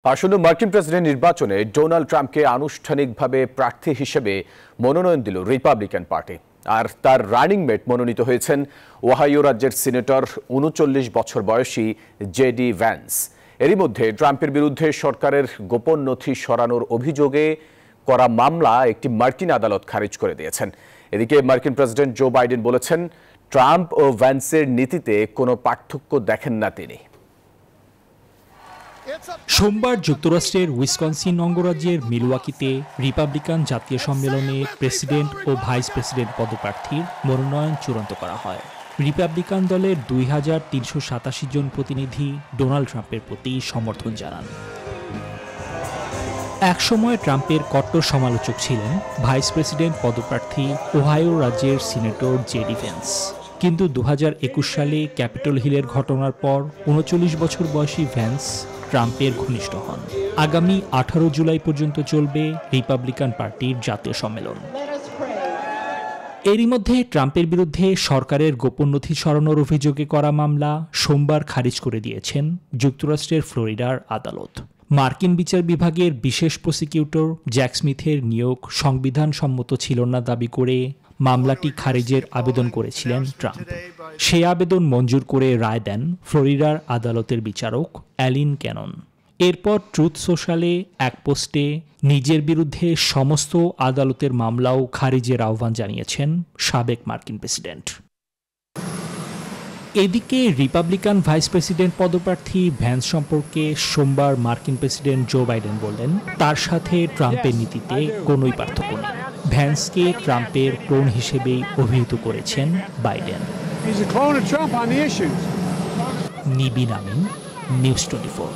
আসন্ন মার্কিন প্রেসিডেন্ট নির্বাচনে ডোনাল্ড ট্রাম্পকে আনুষ্ঠানিকভাবে প্রার্থী হিসেবে মনোনয়ন দিল রিপাবলিকান পার্টি। আর তার রানিং মেট মনোনীত হয়েছেন ওহাইও রাজ্যের সিনেটর ৩৯ বছর বয়সী জেডি ভ্যান্স। এরই মধ্যে ট্রাম্পের বিরুদ্ধে সরকারের গোপন নথি সরানোর অভিযোগে করা মামলা একটি মার্কিন আদালত খারিজ করে দিয়েছেন। এদিকে মার্কিন প্রেসিডেন্ট জো বাইডেন বলেছেন, ট্রাম্প ও ভ্যান্সের নীতিতে কোনো পার্থক্য দেখেন না তিনি। সোমবার যুক্তরাষ্ট্রের উইসকনসিন অঙ্গরাজ্যের মিলওয়াকিতে রিপাবলিকান জাতীয় সম্মেলনে প্রেসিডেন্ট ও ভাইস প্রেসিডেন্ট পদপ্রার্থীর মনোনয়ন চূড়ান্ত করা হয়। রিপাবলিকান দলের ২,৩৮৭ জন প্রতিনিধি ডোনাল্ড ট্রাম্পের প্রতি সমর্থন জানান। একসময় ট্রাম্পের কট্টর সমালোচক ছিলেন ভাইস প্রেসিডেন্ট পদপ্রার্থী ওহাইও রাজ্যের সিনেটর জেডি ভ্যান্স। কিন্তু ২০২১ সালে ক্যাপিটল হিলের ঘটনার পর ৩৯ বছর বয়সী ভ্যান্স ট্রাম্পের ঘনিষ্ঠ হন। আগামী ১৮ জুলাই পর্যন্ত চলবে রিপাবলিকান পার্টির জাতীয় সম্মেলন। এরই মধ্যে ট্রাম্পের বিরুদ্ধে সরকারের গোপন নথি সরানোর অভিযোগে করা মামলা সোমবার খারিজ করে দিয়েছেন যুক্তরাষ্ট্রের ফ্লোরিডার আদালত। মার্কিন বিচার বিভাগের বিশেষ প্রসিকিউটর জ্যাক স্মিথের নিয়োগ সংবিধানসম্মত ছিল না দাবি করে মামলাটি খারিজের আবেদন করেছিলেন ট্রাম্প। সেই আবেদন মঞ্জুর করে রায় দেন ফ্লোরিডার আদালতের বিচারক অ্যালিন ক্যানন। এরপর ট্রুথ সোশ্যালে এক পোস্টে নিজের বিরুদ্ধে সমস্ত আদালতের মামলাও খারিজের আহ্বান জানিয়েছেন সাবেক মার্কিন প্রেসিডেন্ট। এদিকে রিপাবলিকান ভাইস প্রেসিডেন্ট পদপ্রার্থী ভ্যান্স সম্পর্কে সোমবার মার্কিন প্রেসিডেন্ট জো বাইডেন বললেন, তার সাথে ট্রাম্পের নীতিতে কোনোই পার্থক্য নেই। ভ্যান্সকে ট্রাম্পের ক্লোন হিসেবেই অভিহিত করেছেন বাইডেন। নিবিন আমিন, নিউজ 24।